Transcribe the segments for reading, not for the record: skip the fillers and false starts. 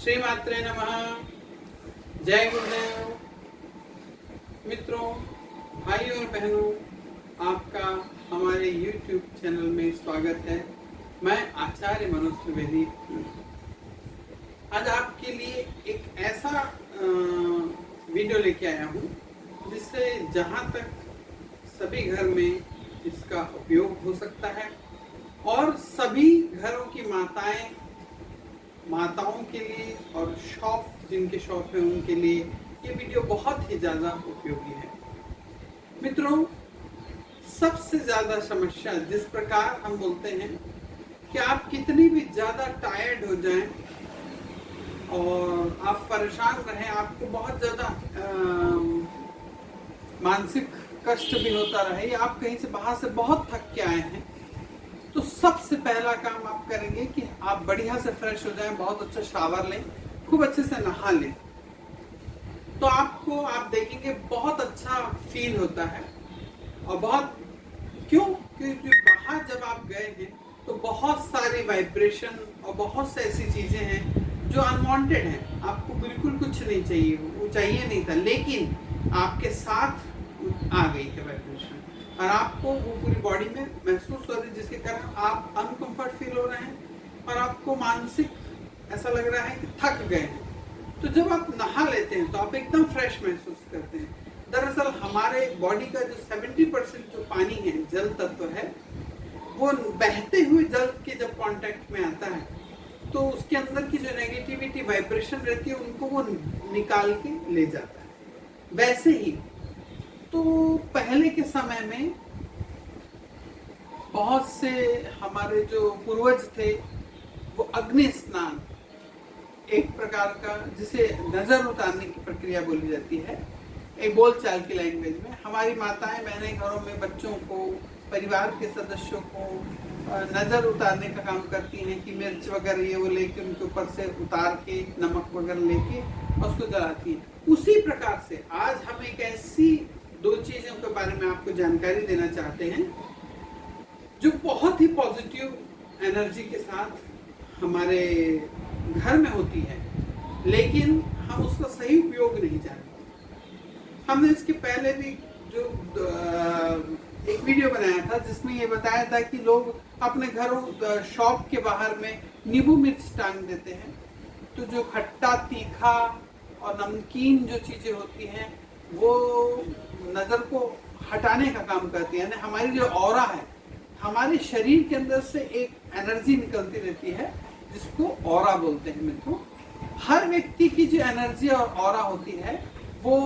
श्री मात्रे नमः। जय गुरुदेव। मित्रों, भाई और बहनों, आपका हमारे YouTube चैनल में स्वागत है। मैं आचार्य मनोज त्रिवेदी आज आपके लिए एक ऐसा वीडियो लेके आया हूँ जिससे जहाँ तक सभी घर में इसका उपयोग हो सकता है और सभी घरों की माताओं के लिए और जिनके शॉप है उनके लिए ये वीडियो बहुत ही ज़्यादा उपयोगी है। मित्रों, सबसे ज़्यादा समस्या जिस प्रकार हम बोलते हैं कि आप कितनी भी ज़्यादा टायर्ड हो जाएं और आप परेशान रहें, आपको बहुत ज़्यादा मानसिक कष्ट भी होता रहे या आप कहीं से बाहर से बहुत थक के आए हैं, तो सबसे पहला काम आप करेंगे कि आप बढ़िया से फ्रेश हो जाएं, बहुत अच्छा शावर लें, खूब अच्छे से नहा लें। तो आप देखेंगे बहुत अच्छा फील होता है। और क्योंकि बाहर जब आप गए हैं तो बहुत सारी वाइब्रेशन और बहुत सी ऐसी चीजें हैं जो अनवांटेड हैं, आपको बिल्कुल कुछ नहीं चाहिए, वो चाहिए नहीं था, लेकिन आपके साथ आ गई है वाइब्रेशन और आपको वो पूरी बॉडी में महसूस हो रही है, जिसके कारण आप अनकंफर्ट फील हो रहे हैं और आपको मानसिक ऐसा लग रहा है कि थक गए हैं। तो जब आप नहा लेते हैं तो आप एकदम फ्रेश महसूस करते हैं। दरअसल हमारे बॉडी का जो 70% जो पानी है, जल तत्व है, वो बहते हुए जल के जब कांटेक्ट में आता है तो उसके अंदर की जो नेगेटिविटी वाइब्रेशन रहती है उनको वो निकाल के ले जाता है। वैसे ही तो पहले के समय में बहुत से हमारे जो पूर्वज थे वो अग्नि स्नान एक प्रकार का, जिसे नजर उतारने की प्रक्रिया बोली जाती है, एक बोलचाल की लैंग्वेज में, हमारी माताएं बहनें घरों में बच्चों को, परिवार के सदस्यों को नजर उतारने का काम करती हैं कि मिर्च वगैरह ये वो लेके उनके ऊपर से उतार के, नमक वगैरह लेके उसको जलाती हैं। उसी प्रकार से आज हम एक ऐसी दो चीजों के बारे में आपको जानकारी देना चाहते हैं जो बहुत ही पॉजिटिव एनर्जी के साथ हमारे घर में होती है, लेकिन हम उसका सही उपयोग नहीं जानते। हमने इसके पहले भी जो एक वीडियो बनाया था जिसमें ये बताया था कि लोग अपने घरों शॉप के बाहर में नींबू मिर्च टांग देते हैं, तो जो खट्टा, तीखा और नमकीन जो चीजें होती हैं वो नजर को हटाने का काम करती है। यानी हमारी जो ऑरा है, हमारे शरीर के अंदर से एक एनर्जी निकलती रहती है जिसको ऑरा बोलते हैं। मित्रों, हर व्यक्ति की जो एनर्जी और ऑरा होती है वो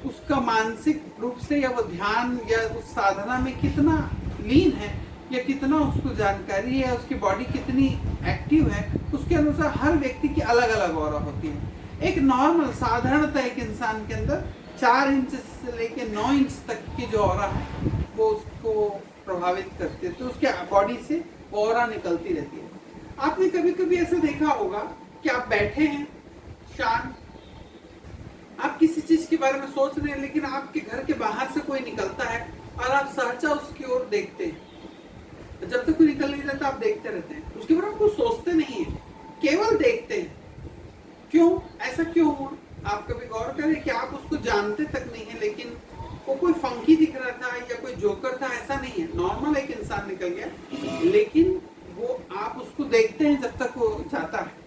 उसका मानसिक रूप से या वो ध्यान या उस साधना में कितना लीन है या कितना उसको जानकारी है, उसकी बॉडी कितनी एक्टिव है, उसके अनुसार हर व्यक्ति की अलग अलग ऑरा होती है। एक नॉर्मल साधारणतः एक इंसान के अंदर 4 इंच से लेके 9 इंच तक की जो ऑरा है वो उसको प्रभावित करती है, तो उसके बॉडी से ऑरा निकलती रहती है। आपने कभी कभी ऐसा देखा होगा कि आप बैठे हैं शांत, आप किसी चीज के बारे में सोच रहे हैं, लेकिन आपके घर के बाहर से कोई निकलता है और आप सहसा उसकी ओर देखते हैं। जब तक कोई निकल नहीं जाता आप देखते रहते हैं, उसके बारे में कुछ सोचते नहीं है, केवल देखते हैं। क्यों ऐसा क्यों हुआ? आप कभी गौर करें कि आप उसको जानते तक नहीं है, लेकिन वो कोई फंकी दिख रहा था या कोई जोकर था, ऐसा नहीं है। नॉर्मल एक इंसान निकल गया, लेकिन वो आप उसको देखते हैं जब तक वो जाता है।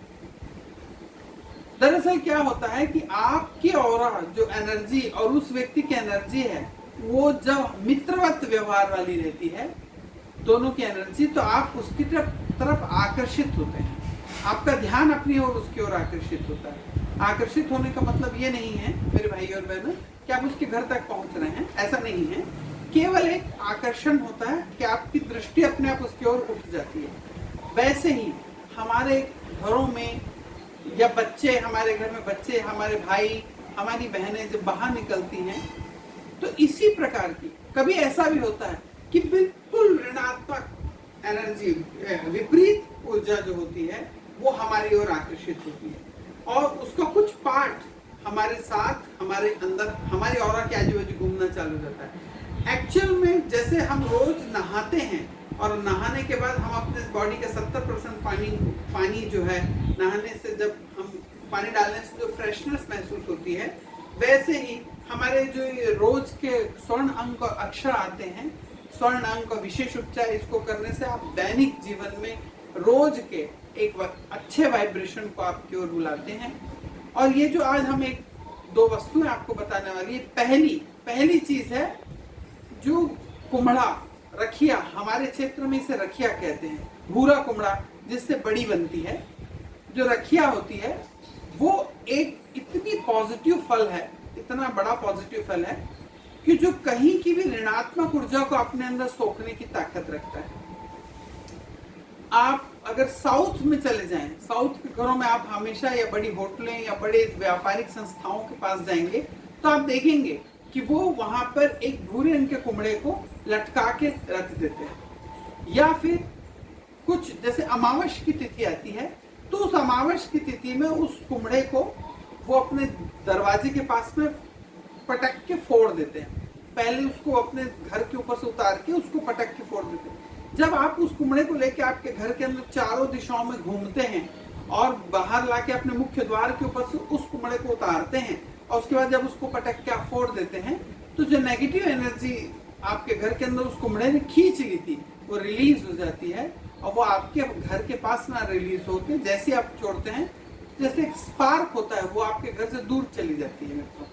दरअसल क्या होता है कि आपकी ऑरा जो एनर्जी और उस व्यक्ति की एनर्जी है वो जब मित्रवत व्यवहार वाली रहती है, दोनों की एनर्जी, तो आप उसकी तरफ आकर्षित होते हैं। आपका ध्यान अपनी ओर उसकी ओर आकर्षित होता है। आकर्षित होने का मतलब ये नहीं है मेरे भाई और बहनों कि आप उसके घर तक पहुंच रहे हैं, ऐसा नहीं है। केवल एक आकर्षण होता है कि आपकी दृष्टि अपने आप उसकी ओर उठ जाती है। वैसे ही हमारे घरों में या बच्चे, हमारे घर में बच्चे, हमारे भाई, हमारी बहनें जब बाहर निकलती हैं तो इसी प्रकार की कभी ऐसा भी होता है कि बिल्कुल ऋणात्मक एनर्जी, विपरीत ऊर्जा जो होती है वो हमारी ओर आकर्षित होती है और उसका कुछ पार्ट हमारे साथ, हमारे अंदर, हमारी ऑरा के आजू बाजू घूमना चालू होता है। एक्चुअल में जैसे हम रोज नहाते हैं और नहाने के बाद हम अपने बॉडी का 70% पानी जो है नहाने से जब हम पानी डालने से जो फ्रेशनेस महसूस होती है, वैसे ही हमारे जो ये रोज के स्वर्ण अंक और अक्षर आते हैं, स्वर्ण अंक और विशेष उपचार, इसको करने से आप दैनिक जीवन में रोज के एक अच्छे वाइब्रेशन को आपकी ओर बुलाते हैं। और ये जो आज हम एक दो वस्तुएं आपको बताने वाली है, पहली चीज है जो कुम्हड़ा, रखिया, हमारे क्षेत्र में इसे रखिया कहते हैं, भूरा कुम्हड़ा जिससे बड़ी बनती है, जो रखिया होती है वो एक इतनी पॉजिटिव फल है, इतना बड़ा पॉजिटिव फल है कि जो कहीं की भी ऋणात्मक ऊर्जा को अपने अंदर सोखने की ताकत रखता है। आप अगर साउथ में चले जाएं, साउथ के घरों में आप हमेशा या बड़ी होटलें या बड़े व्यापारिक संस्थाओं के पास जाएंगे तो आप देखेंगे कि वो वहां पर एक भूरे रंग के कुम्हड़े को लटका के रख देते हैं। या फिर कुछ जैसे अमावस की तिथि आती है तो उस अमावस की तिथि में उस कुम्हड़े को वो अपने दरवाजे के पास में पटक के फोड़ देते हैं। पहले उसको अपने घर के ऊपर से उतार के उसको पटक के फोड़ देते हैं। जब आप उस कुम्हड़े को लेके आपके घर के अंदर चारों दिशाओं में घूमते हैं और बाहर लाके अपने मुख्य द्वार के ऊपर से उस कुम्हड़े को उतारते हैं और उसके बाद जब उसको पटक के आप फोड़ देते हैं तो जो नेगेटिव एनर्जी आपके घर के अंदर उस कुम्हड़े ने खींच ली थी वो रिलीज हो जाती है और वो आपके घर के पास ना रिलीज होके जैसे आप छोड़ते हैं, जैसे एक स्पार्क होता है, वो आपके घर से दूर चली जाती है मित्रों।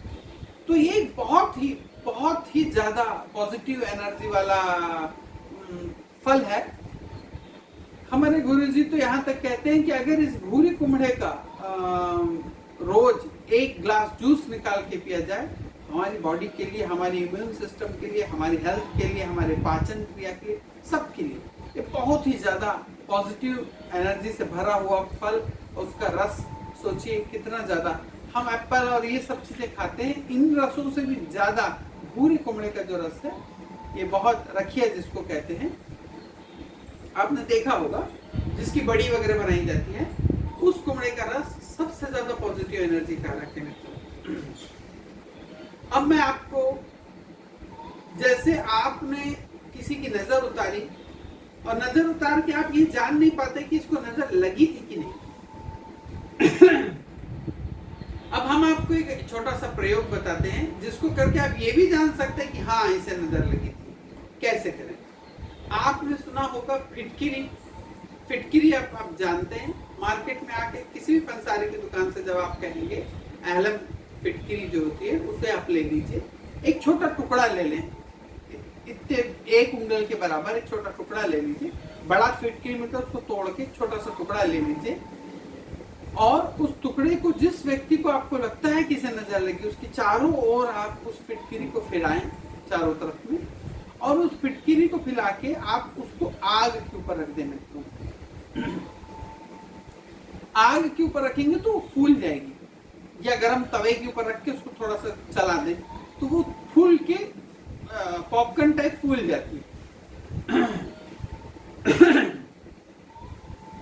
तो ये बहुत ही ज्यादा पॉजिटिव एनर्जी वाला फल है। हमारे गुरुजी तो यहाँ तक कहते हैं कि अगर इस भूरे कुम्हड़े का रोज एक ग्लास जूस निकाल के पिया जाए, हमारी बॉडी के लिए, हमारी इम्यून सिस्टम के लिए, हमारी हेल्थ के लिए, हमारे पाचन क्रिया के लिए, सबके लिए ये बहुत ही ज्यादा पॉजिटिव एनर्जी से भरा हुआ फल। उसका रस सोचिए कितना ज्यादा, हम एप्पल और ये सब चीजें खाते हैं, इन रसों से भी ज्यादा भूरे कुम्हड़े का जो रस है ये बहुत रखिया जिसको कहते हैं, आपने देखा होगा, जिसकी बड़ी वगैरह बनाई जाती है, उस कुम्हड़े का रस सबसे ज्यादा पॉजिटिव एनर्जी का रखे मित्रों। अब मैं आपको, जैसे आपने किसी की नजर उतारी और नजर उतार के आप ये जान नहीं पाते कि इसको नजर लगी थी कि नहीं। अब हम आपको एक छोटा सा प्रयोग बताते हैं जिसको करके आप ये भी जान सकते हैं कि हाँ इसे नजर लगी थी। कैसे करें? आपने सुना होगा फिटकिरी आप जानते हैं, मार्केट में आके किसी भी पंसारी की दुकान से जब आप कहेंगे एहलम फिटकिरी जो होती है उसे आप ले लीजिए, एक छोटा टुकड़ा ले लें, इतने एक उंगल के बराबर एक छोटा टुकड़ा ले लीजिए। बड़ा फिटकिरी में तो उसको तोड़ के छोटा सा टुकड़ा ले लीजिए और उस टुकड़े को जिस व्यक्ति को आपको लगता है कि इसे नजर लगी उसकी चारों ओर आप उस फिटकिरी को फिराएं चारों तरफ में, और उस फिटकिरी को फिरा के आप उसको आग के ऊपर रख दें मित्रों। आग के ऊपर रखेंगे तो वो फूल जाएगी, या गरम तवे के ऊपर रख के उसको थोड़ा सा चला दें तो वो फूल के पॉपकॉर्न टाइप फूल जाती है।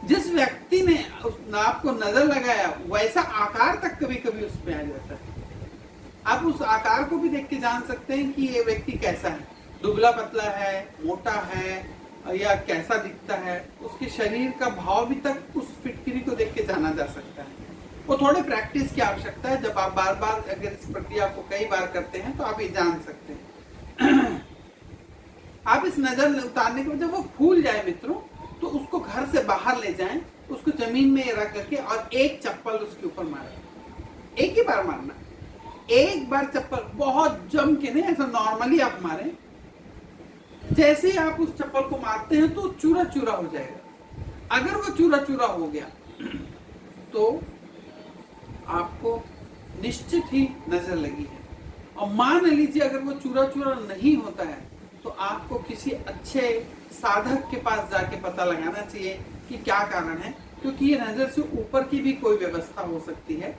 जिस व्यक्ति ने आपको नजर लगाया वैसा आकार तक कभी कभी उसमें आ जाता है। आप उस आकार को भी देख के जान सकते हैं कि ये व्यक्ति कैसा है, दुबला पतला है, मोटा है या कैसा दिखता है, उसके शरीर का भाव भी तक उस फिटकिरी को देख के जाना जा सकता है। वो थोड़े प्रैक्टिस की आवश्यकता है, जब आप बार बार अगर इस प्रक्रिया को कई बार करते हैं तो आप ये जान सकते हैं। आप इस नजर उतारने के बाद जब वो फूल जाए मित्रों तो उसको घर से बाहर ले जाएं, उसको जमीन में रख करके और एक चप्पल उसके ऊपर मारें। एक ही बार मारना, एक बार चप्पल, बहुत जम के नहीं, ऐसा नॉर्मली आप मारें। जैसे ही आप उस चप्पल को मारते हैं तो चूरा चूरा हो जाएगा। अगर वो चूरा चूरा हो गया तो आपको निश्चित ही नजर लगी है। और मान लीजिए अगर वो चूरा चूरा नहीं होता है तो आपको किसी अच्छे साधक के पास जाके पता लगाना चाहिए कि क्या कारण है, क्योंकि ये नजर से ऊपर की भी कोई व्यवस्था हो सकती है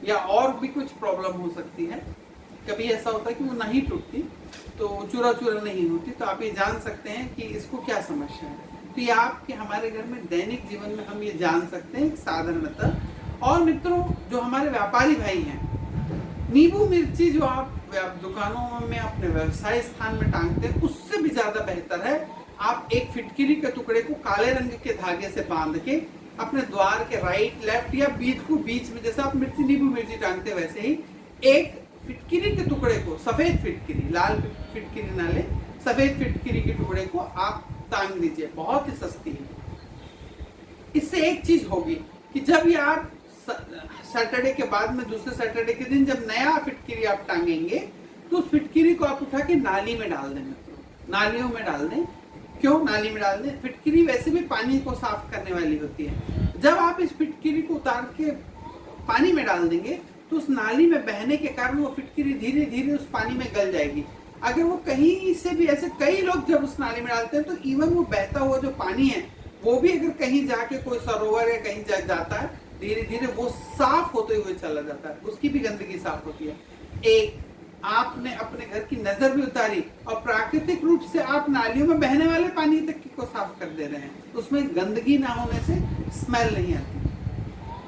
या और भी कुछ प्रॉब्लम हो सकती है। कभी ऐसा होता है कि वो नहीं टूटती तो चूरा चूरा नहीं होती, तो आप ये जान सकते हैं कि इसको क्या समस्या है। तो ये आपके हमारे घर में दैनिक जीवन में हम ये जान सकते हैं साधारणतः। और मित्रों, जो हमारे व्यापारी भाई हैं, नींबू मिर्ची जो आप दुकानों में अपने व्यवसाय स्थान में टांगते हैं उससे भी ज्यादा बेहतर है आप एक फिटकिरी के टुकड़े को काले रंग के धागे से बांध के अपने द्वार के राइट लेफ्ट या बीच में, जैसे आप नींबू मिर्ची टांगते वैसे ही एक फिटकिरी के टुकड़े को, सफेद फिटकिरी, लाल फिटकिरी ना ले, सफेद फिटकिरी के टुकड़े को आप टांग दीजिए। बहुत ही सस्ती है। इससे एक चीज होगी कि जब ये आप सैटरडे के बाद में दूसरे सैटरडे के दिन जब नया फिटकिरी आप टांगेंगे तो उस फिटकिरी को आप उठा के नाली में डाल दें। नालियों में डाल दें। क्यों नाली में डाल दें? फिटकिरी वैसे भी पानी को साफ करने वाली होती है। जब आप इस फिटकिरी को उतार के पानी में डाल देंगे तो उस नाली में बहने के कारण वो फिटकिरी धीरे धीरे उस पानी में गल जाएगी। अगर वो कहीं से भी, ऐसे कई लोग जब उस नाली में डालते हैं तो इवन वो बहता हुआ जो पानी है वो भी अगर कहीं जाके कोई सरोवर या कहीं जाता है, धीरे धीरे वो साफ होते हुए चला जाता है, उसकी भी गंदगी साफ होती है। एक आपने अपने घर की नजर भी उतारी और प्राकृतिक रूप से आप नालियों में बहने वाले पानी तक को साफ कर दे रहे हैं, उसमें गंदगी ना होने से स्मेल नहीं आती।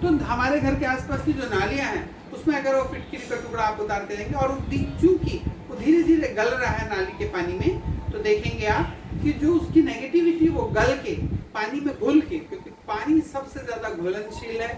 तो हमारे घर के आसपास की जो नालियां हैं उसमें अगर वो फिटकिरी का टुकड़ा आप उतारते रहेंगे और चूंकि वो धीरे धीरे गल रहा है नाली के पानी में, तो देखेंगे आप कि जो उसकी नेगेटिविटी वो गल के पानी में घुल के, क्योंकि पानी सबसे ज्यादा घुलनशील है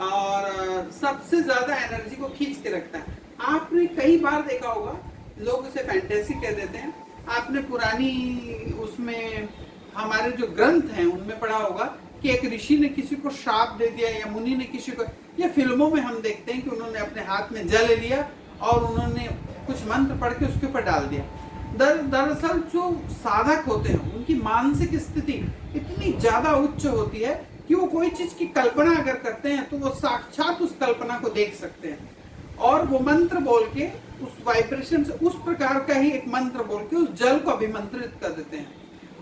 और सबसे ज्यादा एनर्जी को खींच के रखता है। आपने कई बार देखा होगा, लोग उसे फैंटेसी कह देते हैं, आपने पुरानी उसमें हमारे जो ग्रंथ हैं उनमें पढ़ा होगा कि एक ऋषि ने किसी को श्राप दे दिया या मुनि ने किसी को, या फिल्मों में हम देखते हैं कि उन्होंने अपने हाथ में जल लिया और उन्होंने कुछ मंत्र पढ़ के उसके ऊपर डाल दिया। दरअसल जो साधक होते हैं उनकी मानसिक स्थिति इतनी ज्यादा उच्च होती है कि वो कोई चीज की कल्पना अगर करते हैं तो वो साक्षात उस कल्पना को देख सकते हैं और वो मंत्र बोल के उस वाइब्रेशन से, उस प्रकार का ही एक मंत्र बोल के उस जल को अभिमंत्रित कर देते हैं।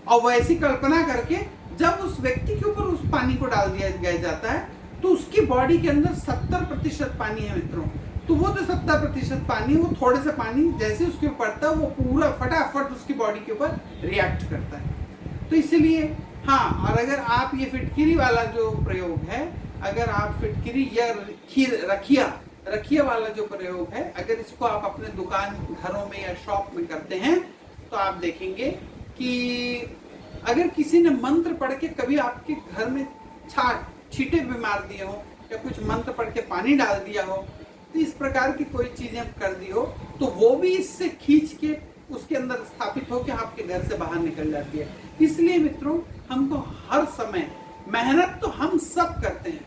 और वैसी कल्पना करके जब उस व्यक्ति के ऊपर उस पानी को डाल दिया जाता है तो उसकी बॉडी के अंदर 70% पानी है मित्रों। तो वो जो 70% पानी, वो थोड़े से पानी जैसे उसके ऊपर पड़ता है वो पूरा फटाफट उसकी बॉडी के ऊपर रिएक्ट करता है। तो इसलिए हाँ, और अगर आप ये फिटकिरी वाला जो प्रयोग है, अगर आप फिटकिरी या रखिया वाला जो प्रयोग है, अगर इसको आप अपने दुकान, घरों में या शॉप में करते हैं तो आप देखेंगे कि अगर किसी ने मंत्र पढ़ के कभी आपके घर में छींटे भी मार दिए हो या कुछ मंत्र पढ़ के पानी डाल दिया हो, तो इस प्रकार की कोई चीजें कर दी हो तो वो भी इससे खींच के उसके अंदर स्थापित होकर आपके घर से बाहर निकल जाती है। इसलिए मित्रों, हमको हर समय, मेहनत तो हम सब करते हैं,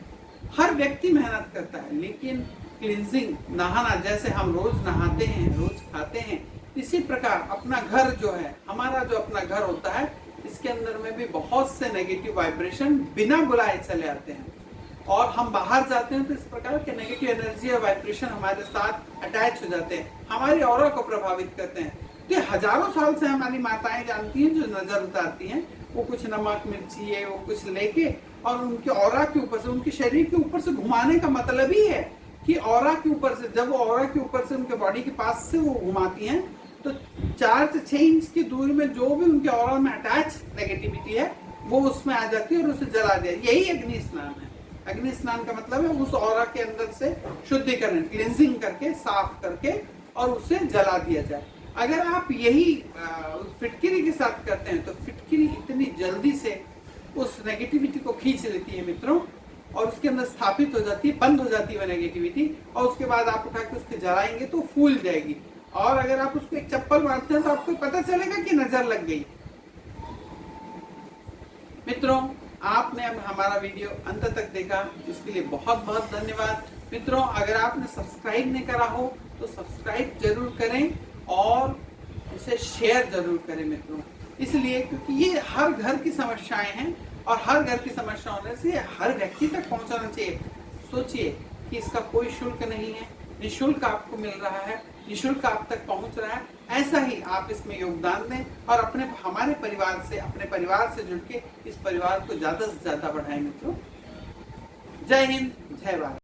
हर व्यक्ति मेहनत करता है, लेकिन क्लींजिंग, नहाना, जैसे हम रोज नहाते हैं, रोज खाते हैं, इसी प्रकार अपना घर जो है, हमारा जो अपना घर होता है, इसके अंदर में भी बहुत से नेगेटिव वाइब्रेशन बिना बुलाए चले आते हैं और हम बाहर जाते हैं तो इस प्रकार के नेगेटिव एनर्जी और वाइब्रेशन हमारे साथ अटैच हो जाते हैं, हमारी ऑरा को प्रभावित करते हैं। तो हजारों साल से हमारी माताएं जानती हैं, जो नजर उतारती हैं, वो कुछ नमक मिर्ची है वो कुछ लेके और उनके ऑरा के ऊपर से, उनके शरीर के ऊपर से घुमाने का मतलब ही है कि ऑरा के ऊपर से, जब वो ऑरा के ऊपर से उनके बॉडी के पास से वो घुमाती हैं तो 4 से 6 इंच की दूरी में जो भी उनके ऑरा में अटैच नेगेटिविटी है वो उसमें आ जाती है और उसे जला दिया। यही अग्नि स्नान है। अग्नि स्नान का मतलब है उस ऑरा के अंदर से शुद्धिकरण, क्लींजिंग करके, साफ करके और उसे जला दिया जाए। अगर आप यही फिटकिरी के साथ करते हैं तो फिटकिरी इतनी जल्दी से उस नेगेटिविटी को खींच लेती है मित्रों और उसके अंदर स्थापित हो जाती है, बंद हो जाती है वह नेगेटिविटी, और उसके बाद आप उठा के उसके जलाएंगे तो फूल जाएगी। और अगर आप उसको एक चप्पल मारते हैं तो आपको पता चलेगा कि नजर लग गई। मित्रों, आपने अब हमारा वीडियो अंत तक देखा, इसके लिए बहुत बहुत धन्यवाद। मित्रों, अगर आपने सब्सक्राइब नहीं करा हो तो सब्सक्राइब जरूर करें और इसे शेयर जरूर करें मित्रों, इसलिए क्योंकि ये हर घर की समस्याएं हैं और हर घर की समस्या होने से हर व्यक्ति तक पहुंचाना चाहिए। सोचिए कि इसका कोई शुल्क नहीं है, निःशुल्क आपको मिल रहा है, निःशुल्क आप तक पहुंच रहा है। ऐसा ही आप इसमें योगदान दें और हमारे परिवार से जुड़ के इस परिवार को ज्यादा से ज्यादा बढ़ाएं मित्रों। जय हिंद, जय भारत।